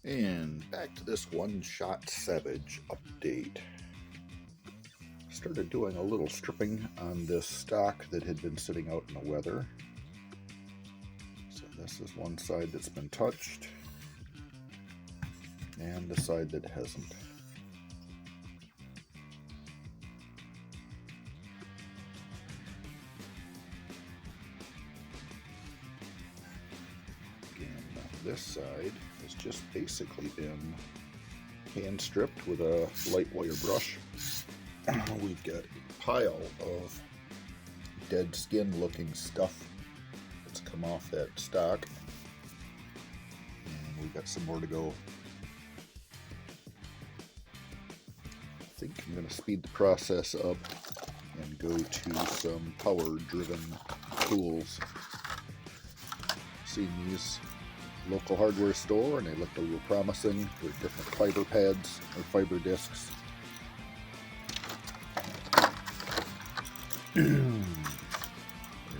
And back to this one-shot Savage update. Started doing a little stripping on this stock that had been sitting out in the weather. So this is one side that's been touched, and the side that hasn't. This side has just basically been hand stripped with a light wire brush. We've got a pile of dead skin looking stuff that's come off that stock, and we've got some more to go. I think I'm going to speed the process up and go to some power driven tools. Seen these local hardware store and they looked a little promising. They're different fiber pads or fiber discs. They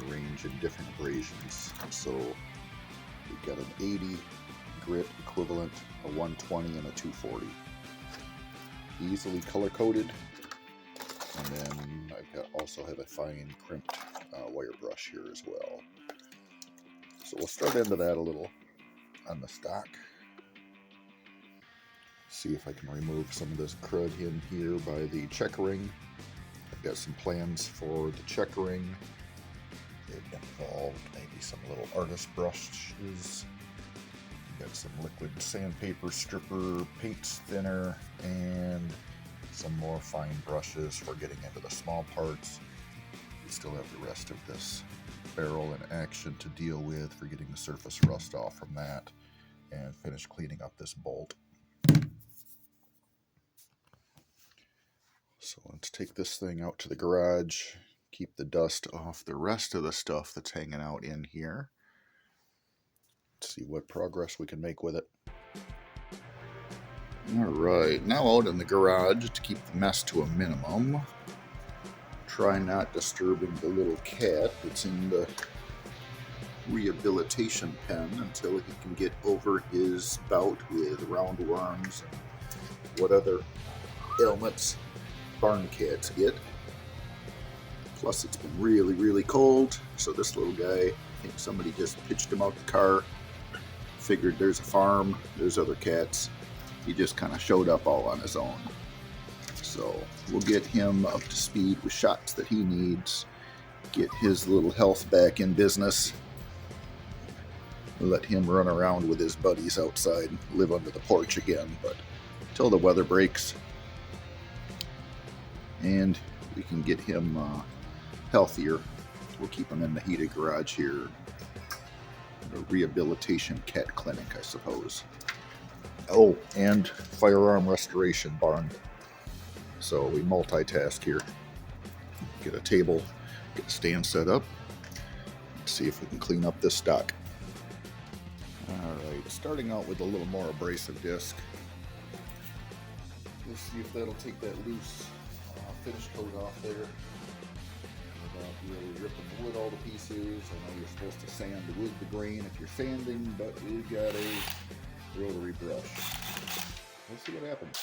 range in different abrasions. So we've got an 80 grit equivalent, a 120, and a 240. Easily color coded. And then also have a fine crimped wire brush here as well. So we'll start into that a little on the stock. See if I can remove some of this crud in here by the checkering. I've got some plans for the checkering. It involved maybe some little artist brushes. Got some liquid sandpaper stripper, paint thinner, and some more fine brushes for getting into the small parts. We still have the rest of this barrel in action to deal with for getting the surface rust off from that and finish cleaning up this bolt. So let's take this thing out to the garage, keep the dust off the rest of the stuff that's hanging out in here. Let's see what progress we can make with it. Alright, now out in the garage to keep the mess to a minimum. Try not disturbing the little cat that's in the rehabilitation pen until he can get over his bout with roundworms and what other ailments barn cats get. Plus it's been really, really cold, so this little guy, I think somebody just pitched him out the car, figured there's a farm, there's other cats. He just kind of showed up all on his own. So we'll get him up to speed with shots that he needs, get his little health back in business, let him run around with his buddies outside, live under the porch again, but until the weather breaks and we can get him healthier, we'll keep him in the heated garage here. A rehabilitation cat clinic, I suppose. Oh, and firearm restoration barn. So we multitask here. Get a table, get a stand set up, see if we can clean up this stock. Alright, starting out with a little more abrasive disc. Let's see if that'll take that loose finish coat off there without really ripping the wood all to pieces. I know you're supposed to sand the wood to grain if you're sanding, but we've got a rotary brush. Let's see what happens.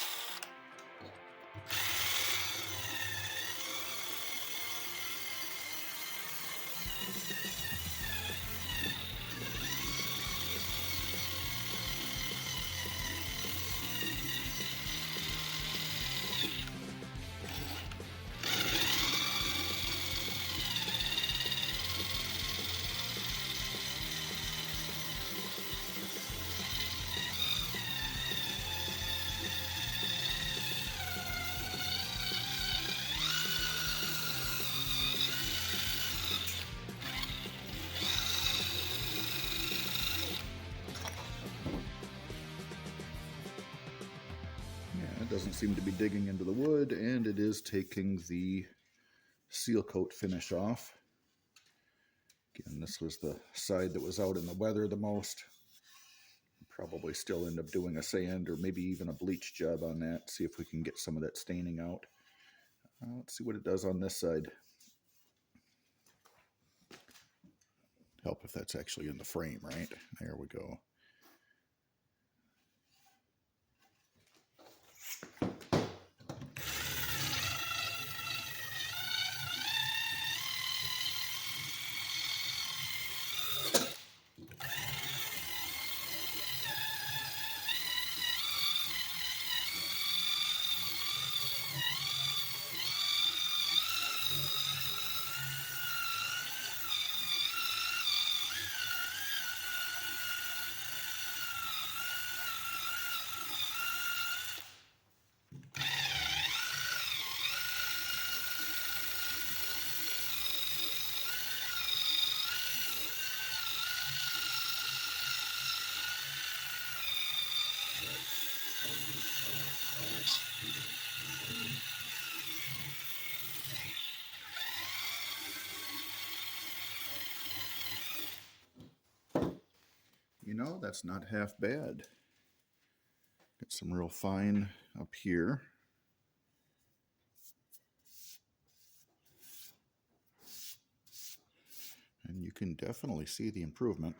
It doesn't seem to be digging into the wood, and it is taking the seal coat finish off. Again, this was the side that was out in the weather the most. Probably still end up doing a sand or maybe even a bleach job on that. See if we can get some of that staining out. Let's see what it does on this side. Help if that's actually in the frame, right? There we go. You know, that's not half bad. Get some real fine up here. And you can definitely see the improvement.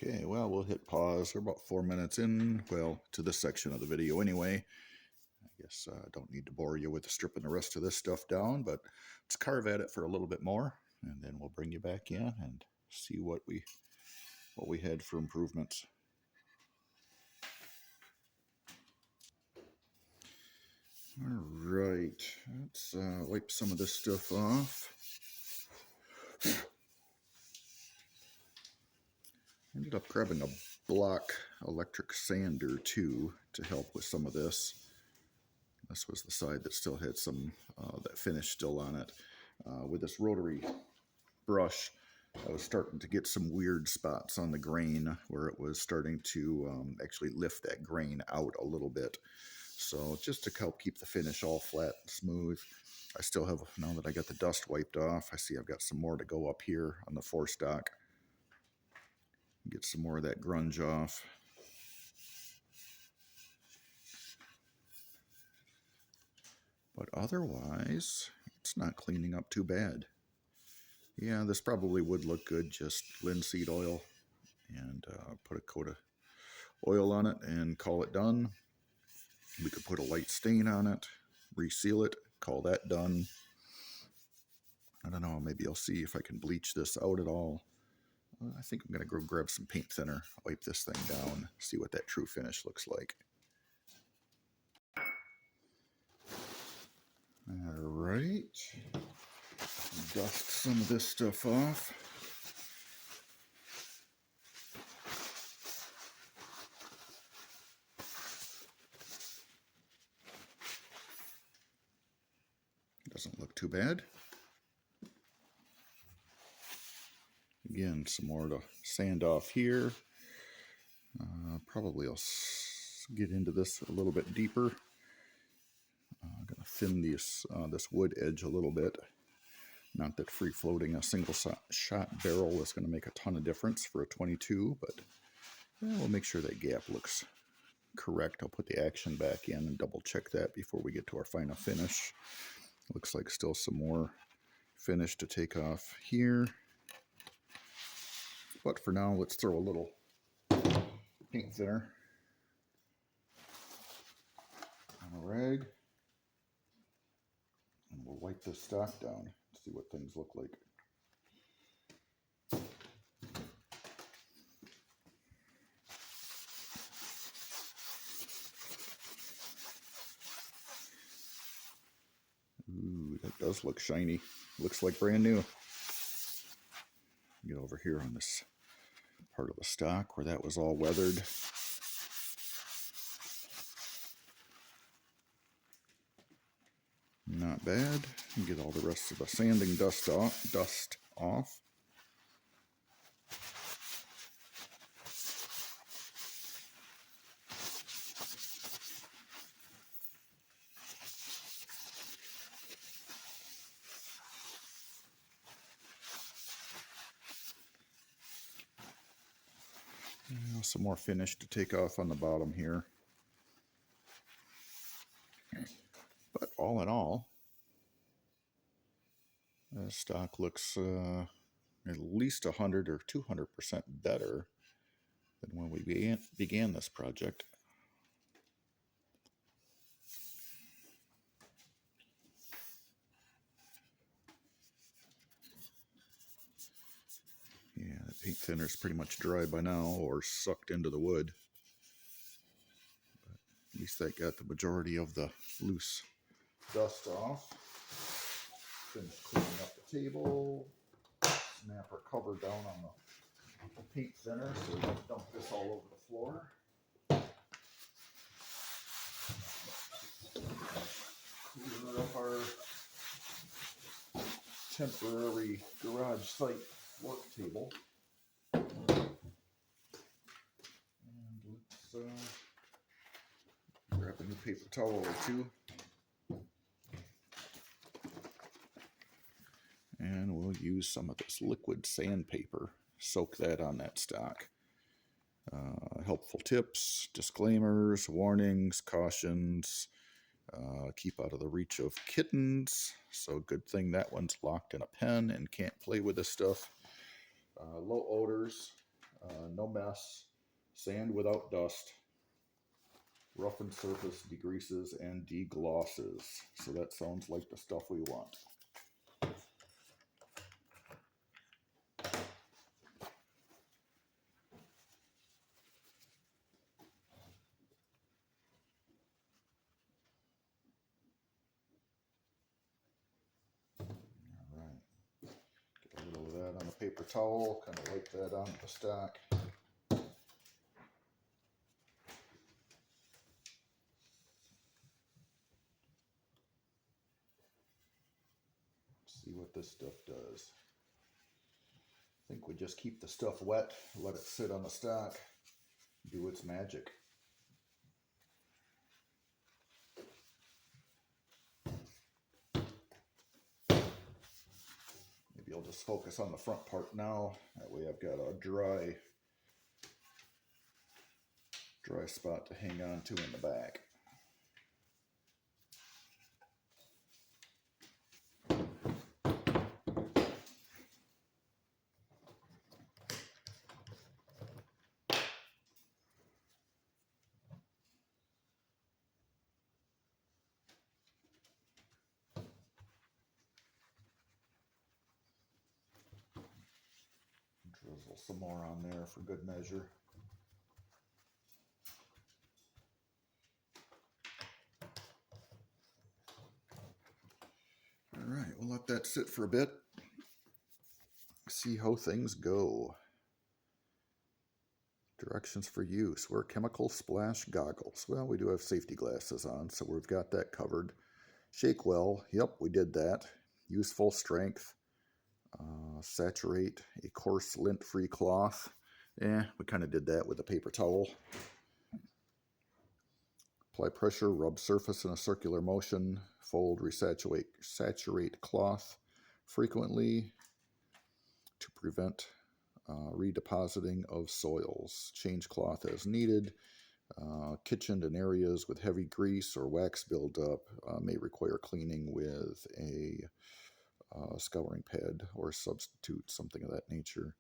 Okay, well, we'll hit pause. We're about 4 minutes in, well, to this section of the video anyway. I guess I don't need to bore you with stripping the rest of this stuff down, but let's carve at it for a little bit more, and then we'll bring you back in and see what we had for improvements. All right, let's wipe some of this stuff off. Ended up grabbing a block electric sander too to help with some of this. This was the side that still had some that finish still on it. With this rotary brush, I was starting to get some weird spots on the grain where it was starting to actually lift that grain out a little bit. So just to help keep the finish all flat and smooth. I still have, now that I got the dust wiped off, I see I've got some more to go up here on the forestock. Get some more of that grunge off. But otherwise, it's not cleaning up too bad. Yeah, this probably would look good, just linseed oil, and put a coat of oil on it and call it done. We could put a light stain on it, reseal it, call that done. I don't know, maybe I'll see if I can bleach this out at all. I think I'm going to go grab some paint thinner, wipe this thing down, see what that true finish looks like. All right, dust some of this stuff off. Doesn't look too bad. Again, some more to sand off here. Probably I'll get into this a little bit deeper. I'm going to thin this wood edge a little bit. Not that free floating a single shot barrel is going to make a ton of difference for a 22, but we'll make sure that gap looks correct. I'll put the action back in and double check that before we get to our final finish. Looks like still some more finish to take off here. But for now, let's throw a little paint thinner on a rag. And we'll wipe this stock down, see what things look like. Ooh, that does look shiny. Looks like brand new. Get over here on this part of the stock where that was all weathered. Not bad. Get all the rest of the sanding dust off. Some more finish to take off on the bottom here. But all in all, the stock looks at least 100 or 200% better than when we began this project. Yeah, the paint thinner is pretty much dry by now, or sucked into the wood. But at least that got the majority of the loose dust off. Finish cleaning up the table. Snap our cover down on the paint thinner so we don't dump this all over the floor. Clear up our temporary garage site work table. grab a new paper towel or two. And we'll use some of this liquid sandpaper. Soak that on that stock. Helpful tips, disclaimers, warnings, cautions. Keep out of the reach of kittens. So good thing that one's locked in a pen and can't play with this stuff. Low odors, no mess, sand without dust, roughened surface degreases and deglosses. So that sounds like the stuff we want. Get a little of that on a paper towel, kind of wipe that onto the stock. See what this stuff does. I think we just keep the stuff wet, let it sit on the stock, do its magic. Maybe I'll just focus on the front part now. That way I've got a dry spot to hang on to in the back. Drizzle some more on there for good measure. All right, we'll let that sit for a bit. See how things go. Directions for use. Wear chemical splash goggles. Well, we do have safety glasses on, so we've got that covered. Shake well. Yep, we did that. Use full strength. Saturate a coarse lint-free cloth. We kind of did that with a paper towel. Apply pressure, rub surface in a circular motion, fold, saturate cloth frequently to prevent redepositing of soils. Change cloth as needed. Kitchen and areas with heavy grease or wax buildup may require cleaning with a scouring pad or substitute, something of that nature.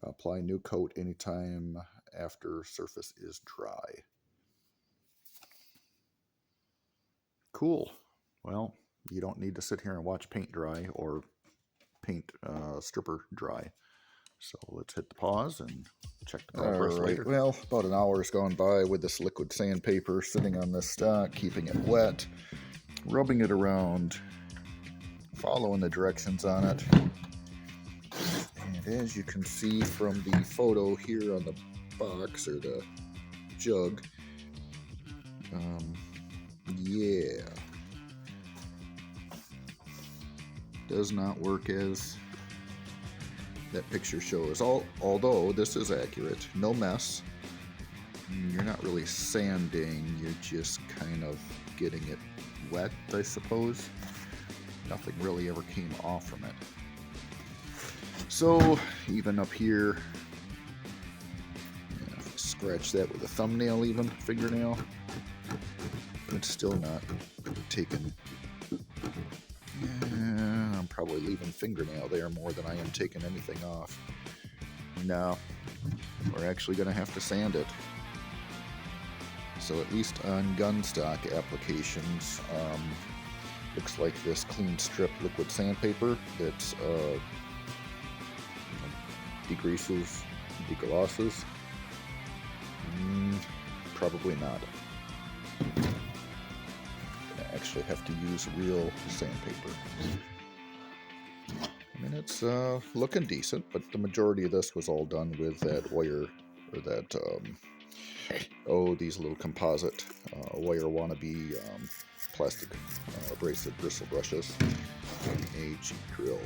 Apply new coat anytime after surface is dry. Cool. Well, you don't need to sit here and watch paint dry or paint stripper dry. So let's hit the pause and check the progress later. Well, about an hour's gone by with this liquid sandpaper sitting on this stock, keeping it wet, rubbing it around, following the directions on it. And as you can see from the photo here on the box or the jug, yeah, does not work as that picture shows. Although this is accurate, no mess. You're not really sanding, you're just kind of getting it wet, I suppose. Nothing really ever came off from it. So even up here, scratch that with a thumbnail, even fingernail, it's still not taken. I'm probably leaving fingernail there more than I am taking anything off. No, we're actually going to have to sand it. So at least on gun stock applications, looks like this clean strip liquid sandpaper that's degreases, deglosses. Probably not. I actually have to use real sandpaper. I mean, it's looking decent, but the majority of this was all done with that wire, or that, these little composite wire wannabe plastic abrasive bristle brushes. A cheap drill.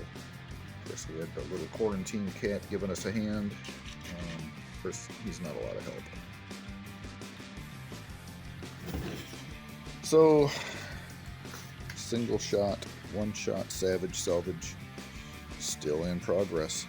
Guess we had the little quarantine cat giving us a hand. Of course, he's not a lot of help. So, single shot, one shot Savage salvage, still in progress.